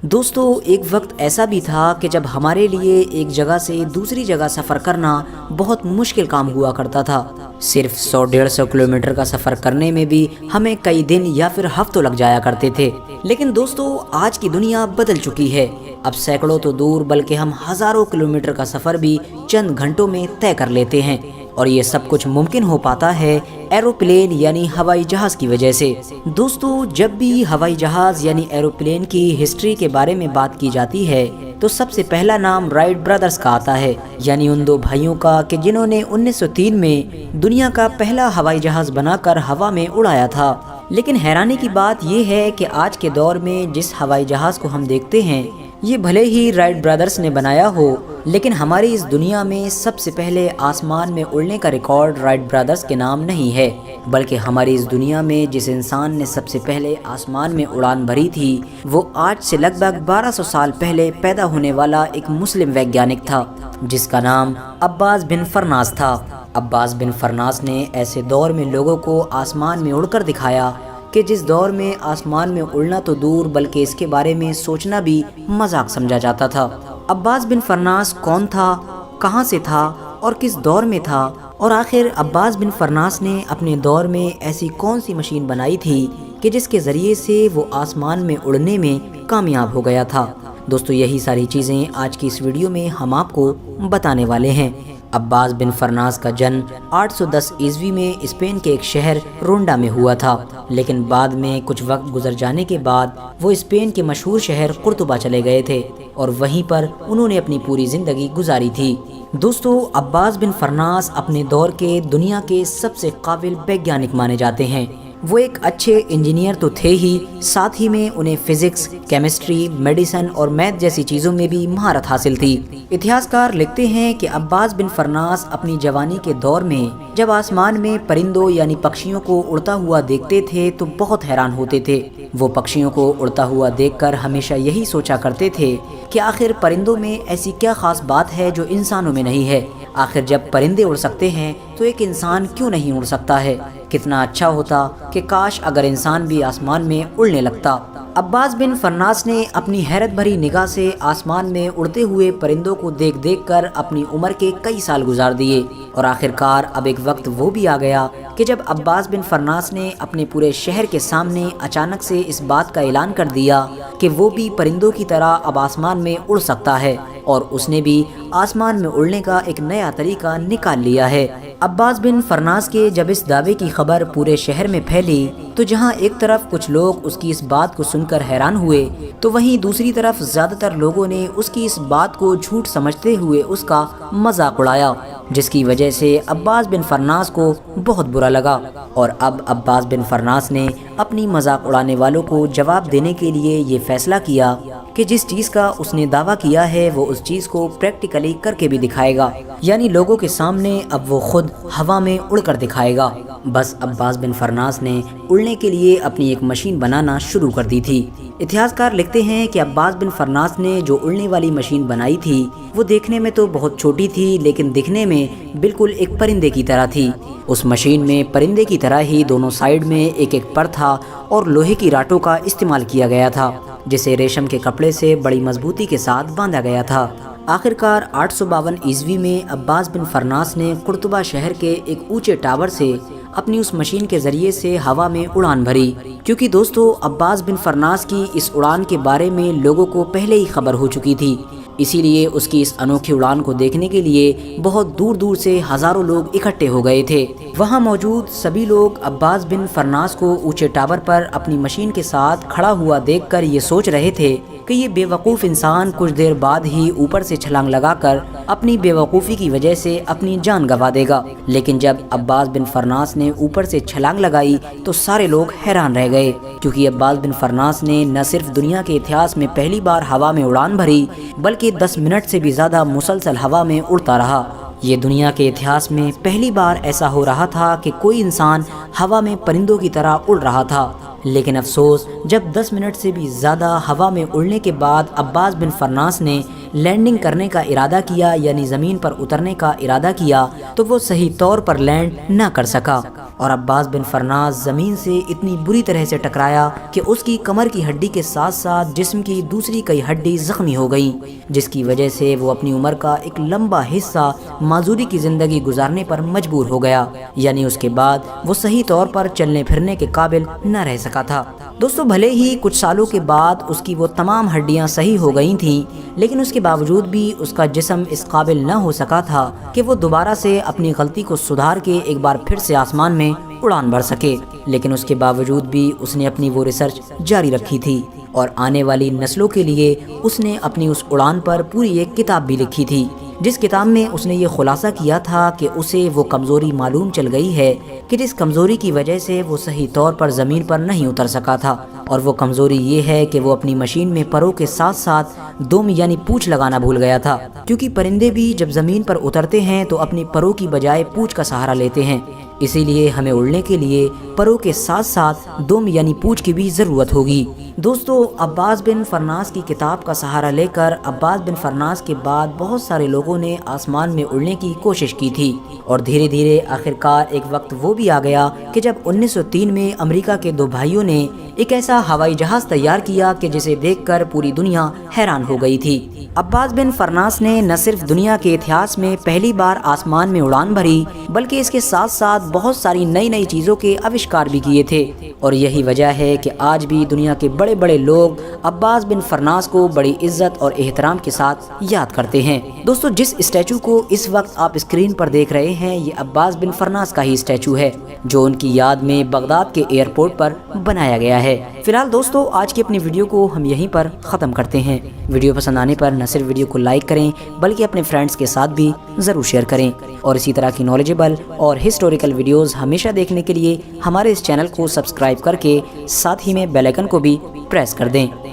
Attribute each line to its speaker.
Speaker 1: دوستو، ایک وقت ایسا بھی تھا کہ جب ہمارے لیے ایک جگہ سے دوسری جگہ سفر کرنا بہت مشکل کام ہوا کرتا تھا۔ صرف 100-150 کلومیٹر کا سفر کرنے میں بھی ہمیں کئی دن یا پھر ہفتوں لگ جایا کرتے تھے۔ لیکن دوستو، آج کی دنیا بدل چکی ہے۔ اب سینکڑوں تو دور بلکہ ہم ہزاروں کلومیٹر کا سفر بھی چند گھنٹوں میں طے کر لیتے ہیں، اور یہ سب کچھ ممکن ہو پاتا ہے ایروپلین یعنی ہوائی جہاز کی وجہ سے۔ دوستو، جب بھی ہوائی جہاز یعنی ایروپلین کی ہسٹری کے بارے میں بات کی جاتی ہے تو سب سے پہلا نام رائٹ برادرز کا آتا ہے، یعنی ان دو بھائیوں کا کہ جنہوں نے 1903 میں دنیا کا پہلا ہوائی جہاز بنا کر ہوا میں اڑایا تھا۔ لیکن حیرانی کی بات یہ ہے کہ آج کے دور میں جس ہوائی جہاز کو ہم دیکھتے ہیں، یہ بھلے ہی رائٹ برادرز نے بنایا ہو، لیکن ہماری اس دنیا میں سب سے پہلے آسمان میں اڑنے کا ریکارڈ رائٹ برادرز کے نام نہیں ہے، بلکہ ہماری اس دنیا میں جس انسان نے سب سے پہلے آسمان میں اڑان بھری تھی، وہ آج سے لگ بھگ 1200 سال پہلے پیدا ہونے والا ایک مسلم ویگیانک تھا جس کا نام عباس بن فرناس تھا۔ عباس بن فرناس نے ایسے دور میں لوگوں کو آسمان میں اڑ کر دکھایا کہ جس دور میں آسمان میں اڑنا تو دور بلکہ اس کے بارے میں سوچنا بھی مذاق سمجھا جاتا تھا۔ عباس بن فرناس کون تھا، کہاں سے تھا اور کس دور میں تھا، اور آخر عباس بن فرناس نے اپنے دور میں ایسی کون سی مشین بنائی تھی کہ جس کے ذریعے سے وہ آسمان میں اڑنے میں کامیاب ہو گیا تھا؟ دوستو، یہی ساری چیزیں آج کی اس ویڈیو میں ہم آپ کو بتانے والے ہیں۔ عباس بن فرناس کا جنم 810 عیسوی میں اسپین کے ایک شہر رونڈا میں ہوا تھا، لیکن بعد میں کچھ وقت گزر جانے کے بعد وہ اسپین کے مشہور شہر قرطبہ چلے گئے تھے اور وہیں پر انہوں نے اپنی پوری زندگی گزاری تھی۔ دوستو، عباس بن فرناس اپنے دور کے دنیا کے سب سے قابل ویگیانک مانے جاتے ہیں۔ وہ ایک اچھے انجینئر تو تھے ہی، ساتھ ہی میں انہیں فزکس، کیمسٹری، میڈیسن اور میتھ جیسی چیزوں میں بھی مہارت حاصل تھی۔ اتہاسکار لکھتے ہیں کہ عباس بن فرناس اپنی جوانی کے دور میں جب آسمان میں پرندوں یعنی پکشیوں کو اڑتا ہوا دیکھتے تھے تو بہت حیران ہوتے تھے۔ وہ پکشیوں کو اڑتا ہوا دیکھ کر ہمیشہ یہی سوچا کرتے تھے کہ آخر پرندوں میں ایسی کیا خاص بات ہے جو انسانوں میں نہیں ہے؟ آخر جب پرندے اڑ سکتے ہیں تو ایک انسان کیوں نہیں اڑ سکتا ہے؟ کتنا اچھا ہوتا کہ کاش اگر انسان بھی آسمان میں اڑنے لگتا۔ عباس بن فرناس نے اپنی حیرت بھری نگاہ سے آسمان میں اڑتے ہوئے پرندوں کو دیکھ دیکھ کر اپنی عمر کے کئی سال گزار دیے، اور آخرکار اب ایک وقت وہ بھی آ گیا کہ جب عباس بن فرناس نے اپنے پورے شہر کے سامنے اچانک سے اس بات کا اعلان کر دیا کہ وہ بھی پرندوں کی طرح اب آسمان میں اڑ سکتا ہے، اور اس نے بھی آسمان میں اڑنے کا ایک نیا طریقہ نکال لیا ہے۔ عباس بن فرناس کے جب اس دعوے کی خبر پورے شہر میں پھیلی تو جہاں ایک طرف کچھ لوگ اس کی اس بات کو سن کر حیران ہوئے تو وہیں دوسری طرف زیادہ تر لوگوں نے اس کی اس بات کو جھوٹ سمجھتے ہوئے اس کا مذاق اڑایا، جس کی وجہ سے عباس بن فرناس کو بہت برا لگا، اور اب عباس بن فرناس نے اپنی مذاق اڑانے والوں کو جواب دینے کے لیے یہ فیصلہ کیا کہ جس چیز کا اس نے دعویٰ کیا ہے وہ اس چیز کو پریکٹیکلی کر کے بھی دکھائے گا، یعنی لوگوں کے سامنے اب وہ خود ہوا میں اڑ کر دکھائے گا۔ بس عباس بن فرناس نے اڑنے کے لیے اپنی ایک مشین بنانا شروع کر دی تھی۔ اتہاسکار لکھتے ہیں کہ عباس بن فرناس نے جو اڑنے والی مشین بنائی تھی وہ دیکھنے میں تو بہت چھوٹی تھی، لیکن دکھنے میں بالکل ایک پرندے کی طرح تھی۔ اس مشین میں پرندے کی طرح ہی دونوں سائیڈ میں ایک ایک پر تھا اور لوہے کی راٹوں کا استعمال کیا گیا تھا جسے ریشم کے کپڑے سے بڑی مضبوطی کے ساتھ باندھا گیا تھا۔ آخرکار 852 عیسوی میں عباس بن فرناس نے قرطبہ شہر کے ایک اونچے ٹاور سے اپنی اس مشین کے ذریعے سے ہوا میں اڑان بھری، کیونکہ دوستو عباس بن فرناس کی اس اڑان کے بارے میں لوگوں کو پہلے ہی خبر ہو چکی تھی، اسی لیے اس کی اس انوکھی اڑان کو دیکھنے کے لیے بہت دور دور سے ہزاروں لوگ اکٹھے ہو گئے تھے۔ وہاں موجود سبھی لوگ عباس بن فرناس کو اونچے ٹاور پر اپنی مشین کے ساتھ کھڑا ہوا دیکھ کر یہ سوچ رہے تھے کہ یہ بے وقوف انسان کچھ دیر بعد ہی اوپر سے چھلانگ لگا کر اپنی بے وقوفی کی وجہ سے اپنی جان گنوا دے گا۔ لیکن جب عباس بن فرناس نے اوپر سے چھلانگ لگائی تو سارے لوگ حیران رہ گئے، کیونکہ عباس بن فرناس نے نہ صرف دنیا کے اتہاس میں پہلی بار ہوا میں اڑان بھری بلکہ 10 منٹ سے بھی زیادہ مسلسل ہوا میں اڑتا رہا۔ یہ دنیا کے اتہاس میں پہلی بار ایسا ہو رہا تھا کہ کوئی انسان ہوا میں پرندوں کی طرح اڑ رہا تھا، لیکن افسوس جب 10 منٹ سے بھی زیادہ ہوا میں اڑنے کے بعد عباس بن فرناس نے لینڈنگ کرنے کا ارادہ کیا، یعنی زمین پر اترنے کا ارادہ کیا، تو وہ صحیح طور پر لینڈ نہ کر سکا، اور عباس بن فرناس زمین سے اتنی بری طرح سے ٹکرایا کہ اس کی کمر کی ہڈی کے ساتھ ساتھ جسم کی دوسری کئی ہڈی زخمی ہو گئیں، جس کی وجہ سے وہ اپنی عمر کا ایک لمبا حصہ معذوری کی زندگی گزارنے پر مجبور ہو گیا، یعنی اس کے بعد وہ صحیح طور پر چلنے پھرنے کے قابل نہ رہ سکا تھا۔ دوستو بھلے ہی کچھ سالوں کے بعد اس کی وہ تمام ہڈیاں صحیح ہو گئی تھیں، لیکن اس کے باوجود بھی اس کا جسم اس قابل نہ ہو سکا تھا کہ وہ دوبارہ سے اپنی غلطی کو سدھار کے ایک بار پھر سے آسمان میں اڑان بھر سکے۔ لیکن اس کے باوجود بھی اس نے اپنی وہ ریسرچ جاری رکھی تھی اور آنے والی نسلوں کے لیے اس نے اپنی اس اڑان پر پوری ایک کتاب بھی لکھی تھی، جس کتاب میں اس نے یہ خلاصہ کیا تھا کہ اسے وہ کمزوری معلوم چل گئی ہے کہ جس کمزوری کی وجہ سے وہ صحیح طور پر زمین پر نہیں اتر سکا تھا، اور وہ کمزوری یہ ہے کہ وہ اپنی مشین میں پروں کے ساتھ ساتھ دم یعنی پونچھ لگانا بھول گیا تھا، کیونکہ پرندے بھی جب زمین پر اترتے ہیں تو اپنی پروں کی بجائے پونچھ کا سہارا لیتے ہیں، اسی لیے ہمیں اڑنے کے لیے پروں کے ساتھ ساتھ دم یعنی پونچھ کی بھی ضرورت ہوگی۔ دوستو عباس بن فرناس کی کتاب کا سہارا لے کر عباس بن فرناس کے بعد بہت سارے لوگوں نے آسمان میں اڑنے کی کوشش کی تھی، اور دھیرے دھیرے آخرکار ایک وقت وہ بھی آ گیا کہ جب 1903 میں امریکہ کے دو بھائیوں نے ایک ایسا ہوائی جہاز تیار کیا کہ جسے دیکھ کر پوری دنیا حیران ہو گئی تھی۔ عباس بن فرناس نے نہ صرف دنیا کے اتہاس میں پہلی بار آسمان میں اڑان بھری، بلکہ اس کے ساتھ ساتھ بہت ساری نئی نئی چیزوں کے آوشکار بھی کیے تھے، اور یہی وجہ ہے کہ آج بھی دنیا کے بڑے بڑے لوگ عباس بن فرناس کو بڑی عزت اور احترام کے ساتھ یاد کرتے ہیں۔ دوستو جس اسٹیچو کو اس وقت آپ اسکرین پر دیکھ رہے ہیں یہ عباس بن فرناس کا ہی اسٹیچو ہے، جو ان کی یاد میں بغداد کے ایئرپورٹ پر بنایا گیا ہے۔ فی الحال دوستو آج کی اپنی ویڈیو کو ہم یہیں پر ختم کرتے ہیں۔ ویڈیو پسند آنے پر نہ صرف ویڈیو کو لائک کریں بلکہ اپنے فرینڈز کے ساتھ بھی ضرور شیئر کریں، اور اسی طرح کی نالجبل اور ہسٹوریکل ویڈیوز ہمیشہ دیکھنے کے لیے ہمارے اس چینل کو سبسکرائب کر کے ساتھ ہی میں بیل آئیکن کو بھی پریس کر دیں۔